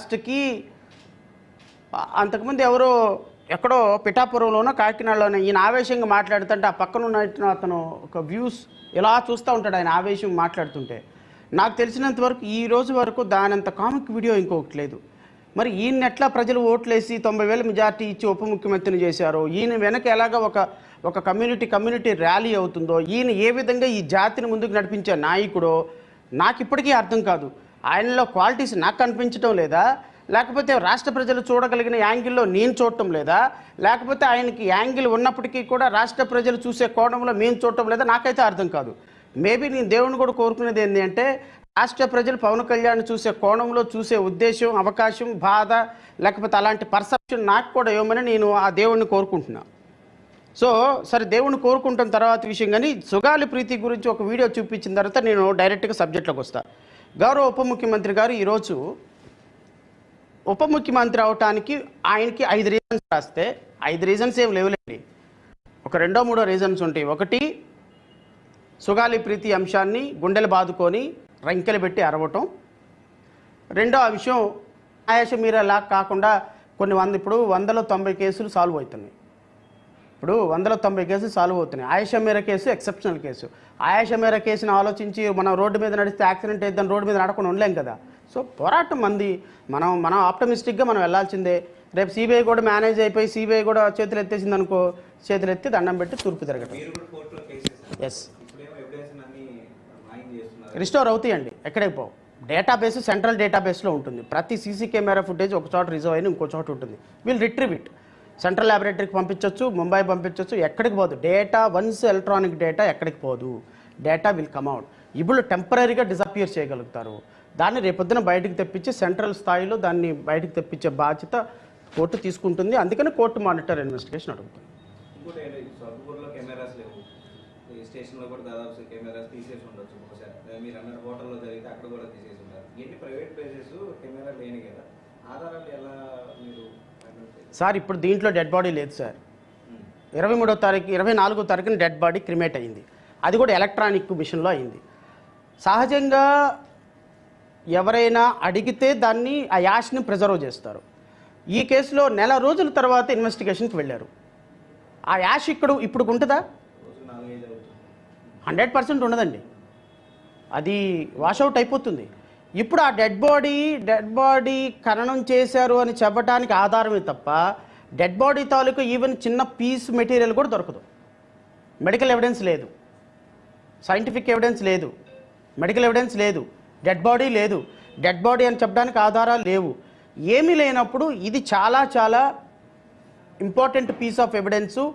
అరెస్ట్కి అంతకుముందు ఎవరో ఎక్కడో పిఠాపురంలోనో కాకినాడలోనో ఈయన ఆవేశంగా మాట్లాడుతుంటే ఆ పక్కన ఉన్న అతను ఒక వ్యూస్ ఇలా చూస్తూ ఉంటాడు ఆయన ఆవేశం మాట్లాడుతుంటే. నాకు తెలిసినంత వరకు ఈ రోజు వరకు దానంత కామిక్ వీడియో ఇంకొకటి లేదు. మరి ఈయన ఎట్లా ప్రజలు ఓట్లేసి 90,000 మెజార్టీ ఇచ్చి ఉప ముఖ్యమంత్రిని చేశారో, ఈయన వెనక ఎలాగ ఒక కమ్యూనిటీ ర్యాలీ అవుతుందో, ఈయన ఏ విధంగా ఈ జాతిని ముందుకు నడిపించే నాయకుడో నాకు ఇప్పటికీ అర్థం కాదు. ఆయనలో క్వాలిటీస్ నాకు కనిపించడం లేదా, లేకపోతే రాష్ట్ర ప్రజలు చూడగలిగిన యాంగిల్లో నేను చూడటం లేదా, లేకపోతే ఆయనకి యాంగిల్ ఉన్నప్పటికీ కూడా రాష్ట్ర ప్రజలు చూసే కోణంలో మేము చూడటం లేదా, నాకైతే అర్థం కాదు. మేబీ నేను దేవుని కూడా కోరుకునేది ఏంటి అంటే రాష్ట్ర ప్రజలు పవన్ కళ్యాణ్ చూసే కోణంలో చూసే ఉద్దేశం, అవకాశం, బాధ, లేకపోతే అలాంటి పర్సెప్షన్ నాకు కూడా ఇవ్వమని నేను ఆ దేవుణ్ణి కోరుకుంటున్నా. సో సరే, దేవుణ్ణి కోరుకుంటున్న తర్వాత విషయం. కానీ సుగాలి ప్రీతి గురించి ఒక వీడియో చూపించిన తర్వాత నేను డైరెక్ట్గా సబ్జెక్ట్లోకి వస్తాను. గౌరవ ఉప ముఖ్యమంత్రి గారు ఈరోజు ఉప ముఖ్యమంత్రి అవటానికి ఆయనకి 5 రీజన్స్ రాస్తే 5 రీజన్స్ ఏం లేవులేండి, ఒక 2-3 రీజన్స్ ఉంటాయి. ఒకటి, సుగాలి ప్రీతి అంశాన్ని గుండెలు బాదుకొని రంకెలు పెట్టి అరవటం. రెండో విషయం, ఆయాష మీరాలా కాకుండా కొన్ని ఇప్పుడు 190 కేసులు సాల్వ్ అవుతున్నాయి. ఇప్పుడు 190 కేసులు సాల్వ్ అవుతున్నాయి. ఆయేషా మీరా కేసు ఎక్సెప్షనల్ కేసు. ఆయేషా మీరా కేసుని ఆలోచించి మనం రోడ్డు మీద నడిస్తే యాక్సిడెంట్ అయిద్దాం రోడ్డు మీద నడకుండా ఉండలేం కదా. సో పోరాటం మంది, మనం ఆప్టమిస్టిక్గా మనం వెళ్ళాల్సిందే. రేపు సిబిఐ కూడా మేనేజ్ అయిపోయి సిబిఐ కూడా చేతులు ఎత్తేసింది అనుకో, చేతులు ఎత్తి దండం పెట్టి తూర్పు తిరగటం. ఎస్, రిస్టోర్ అవుతాయండి, ఎక్కడికి పోవు. డేటాబేస్ సెంట్రల్ డేటాబేస్లో ఉంటుంది. ప్రతి సీసీ కెమెరా ఫుటేజ్ ఒక చోట రిజర్వ్ అయిన ఇంకో చోట ఉంటుంది. వీళ్ళు రిట్రీవ్ ఇట్, సెంట్రల్ ల్యాబొరేటరీకి పంపించవచ్చు, ముంబై పంపించవచ్చు, ఎక్కడికి పోదు. డేటా వన్స్ ఎలక్ట్రానిక్ డేటా ఎక్కడికి పోదు, డేటా విల్ కమ్ అవుట్. ఇప్పుడు టెంపరీగా డిసపియర్ చేయగలుగుతారు. దాన్ని రేపొద్దున బయటకు తెప్పించి సెంట్రల్ స్థాయిలో దాన్ని బయటకు తెప్పించే బాధ్యత కోర్టు తీసుకుంటుంది. అందుకని కోర్టు మానిటర్ ఇన్వెస్టిగేషన్ అడుగుతుంది. సార్ ఇప్పుడు దీంట్లో డెడ్ బాడీ లేదు సార్. 24వ తారీఖున డెడ్ బాడీ క్రిమేట్ అయింది. అది కూడా ఎలక్ట్రానిక్ మిషన్లో అయింది. సహజంగా ఎవరైనా అడిగితే దాన్ని ఆ యాష్ని ప్రిజర్వ్ చేస్తారు. ఈ కేసులో నెల రోజుల తర్వాత ఇన్వెస్టిగేషన్కి వెళ్ళారు. ఆ యాష్ ఇప్పుడు ఉంటుందా? 100% ఉండదండి, అది వాషౌట్ అయిపోతుంది. ఇప్పుడు ఆ డెడ్ బాడీ ఖననం చేశారు అని చెప్పడానికి ఆధారమే తప్ప డెడ్ బాడీ తాలూకు ఈవెన్ చిన్న పీస్ మెటీరియల్ కూడా దొరకదు. మెడికల్ ఎవిడెన్స్ లేదు, సైంటిఫిక్ ఎవిడెన్స్ లేదు, మెడికల్ ఎవిడెన్స్ లేదు, డెడ్ బాడీ లేదు. డెడ్ బాడీ అని చెప్పడానికి ఆధారాలు లేవు. ఏమీ లేనప్పుడు ఇది చాలా చాలా important piece of evidence,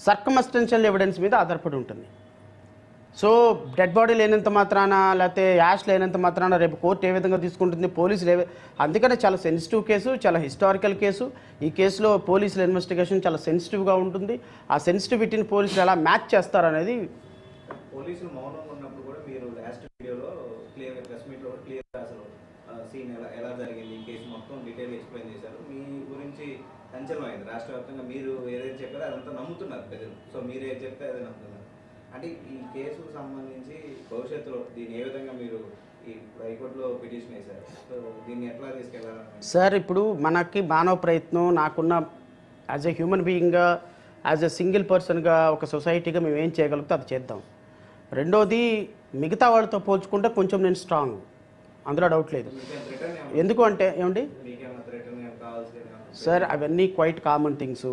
circumstantial evidence మీద ఆధారపడి ఉంటుంది. సో డెడ్ బాడీ లేనంత మాత్రాన, లేకపోతే యాష్ లేనంత మాత్రాన రేపు కోర్టు ఏ విధంగా తీసుకుంటుంది, పోలీసులు అందుకనే చాలా సెన్సిటివ్ కేసు, చాలా హిస్టారికల్ కేసు. ఈ కేసులో పోలీసుల ఇన్వెస్టిగేషన్ చాలా సెన్సిటివ్గా ఉంటుంది. ఆ సెన్సిటివిటీని పోలీసులు ఎలా మ్యాచ్ చేస్తారనేది. పోలీసులు మౌనంగా ఉన్నప్పుడు కూడా మీరు లాస్ట్ వీడియోలో క్లియర్ ప్రెస్ మీట్లో క్లియర్గా అసలు సీన్ ఎలా జరిగింది, ఈ కేసు మొత్తం డీటెయిల్ ఎక్స్ప్లెయిన్ చేశారు. మీ గురించి సంచలనం అయింది రాష్ట్ర వ్యాప్తంగా. మీరు ఏదైతే చెప్పారో అదంతా నమ్ముతున్నారు ప్రజలు. సో మీరు ఏది చెప్తే అదే నమ్ముతున్నారు. అంటే ఈ కేసుకు సంబంధించి భవిష్యత్తులో దీన్ని ఏ విధంగా మీరు ఈ హైకోర్టులో పిటిషన్ వేశారు, సో దీన్ని ఎట్లా తీసుకెళ్ళాలి సార్? ఇప్పుడు మనకి మానవ ప్రయత్నం, నాకున్న యాజ్ ఎ హ్యూమన్ బీయింగ్గా, యాజ్ ఎ సింగిల్ పర్సన్గా, ఒక సొసైటీగా మేము ఏం చేయగలుగుతా అది చేద్దాం. రెండోది, మిగతా వాళ్ళతో పోల్చుకుంటే కొంచెం నేను స్ట్రాంగ్, అందులో డౌట్ లేదు. ఎందుకు అంటే ఏమండి సార్, అవన్నీ క్వైట్ కామన్ థింగ్స్.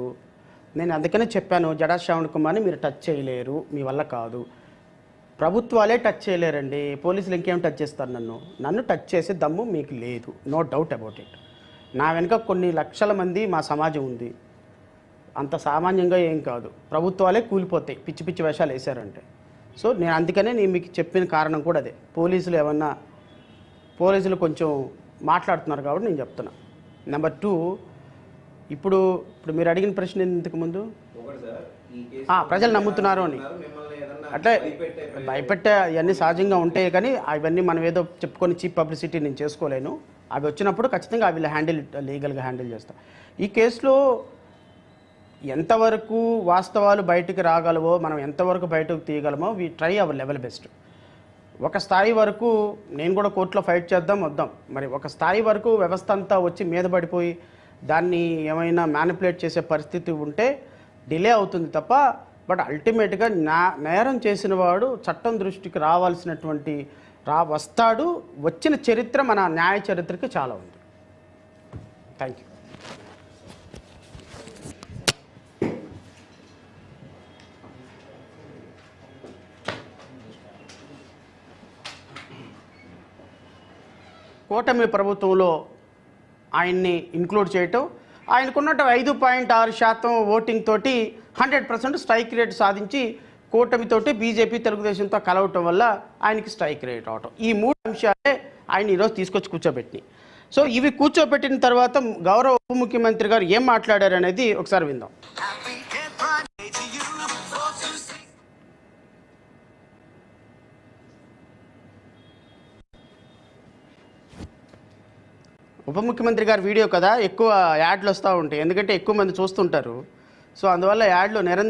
నేను అందుకనే చెప్పాను, జడా శ్రావణ్ కుమార్ని మీరు టచ్ చేయలేరు, మీ వల్ల కాదు. ప్రభుత్వాలే టచ్ చేయలేరండి, పోలీసులు ఇంకేం టచ్ చేస్తారు? నన్ను టచ్ చేసే దమ్ము మీకు లేదు, నో డౌట్ అబౌట్ ఇట్. నా వెనుక కొన్ని లక్షల మంది మా సమాజం ఉంది, అంత సామాన్యంగా ఏం కాదు. ప్రభుత్వాలే కూలిపోతాయి పిచ్చి పిచ్చి వేషాలు వేశారంటే. సో నేను అందుకనే నేను మీకు చెప్పిన కారణం కూడా అదే. పోలీసులు కొంచెం మాట్లాడుతున్నారు కాబట్టి నేను చెప్తున్నా. నెంబర్ 2, ఇప్పుడు మీరు అడిగిన ప్రశ్న ఇంతకు ముందు ప్రజలు నమ్ముతున్నారు అని. అట్లా భయపెట్టే అవన్నీ సహజంగా ఉంటాయి, కానీ అవన్నీ మనం ఏదో చెప్పుకొని చీప్ పబ్లిసిటీ నేను చేసుకోలేను. అవి వచ్చినప్పుడు ఖచ్చితంగా అవి లీగల్గా హ్యాండిల్ చేస్తాను. ఈ కేసులో ఎంతవరకు వాస్తవాలు బయటకు రాగలవో, మనం ఎంతవరకు బయటకు తీయగలమో we try our level best. ఒక స్థాయి వరకు నేను కూడా కోర్టులో ఫైట్ చేద్దాం వద్దాం, మరి ఒక స్థాయి వరకు వ్యవస్థ అంతా వచ్చి మీద పడిపోయి దాన్ని ఏమైనా మ్యానిపులేట్ చేసే పరిస్థితి ఉంటే డిలే అవుతుంది తప్ప, బట్ అల్టిమేట్గా నేరం చేసిన వాడు చట్టం దృష్టికి రావాల్సినటువంటి వస్తాడు. వచ్చిన చరిత్ర మన న్యాయ చరిత్రకి చాలా ఉంది. Thank you. కూటమి ప్రభుత్వంలో ఆయన్ని ఇంక్లూడ్ చేయటం, ఆయనకున్నట్టు 5.6% ఓటింగ్ తోటి 100% స్ట్రైక్ రేట్ సాధించి కూటమితోటి బీజేపీ తెలుగుదేశంతో కలవటం వల్ల ఆయనకి స్ట్రైక్ రేట్ అవటం, ఈ 3 అంశాలే ఆయన ఈరోజు తీసుకొచ్చి కూర్చోబెట్టినాయి. సో ఇవి కూర్చోబెట్టిన తర్వాత గౌరవ ఉప ముఖ్యమంత్రి గారు ఏం మాట్లాడారు అనేది ఒకసారి విందాం. ఉప ముఖ్యమంత్రి గారి వీడియో కదా, ఎక్కువ యాడ్లు వస్తూ ఉంటాయి, ఎందుకంటే ఎక్కువ మంది చూస్తుంటారు. సో అందువల్ల యాడ్లు నిరంతరం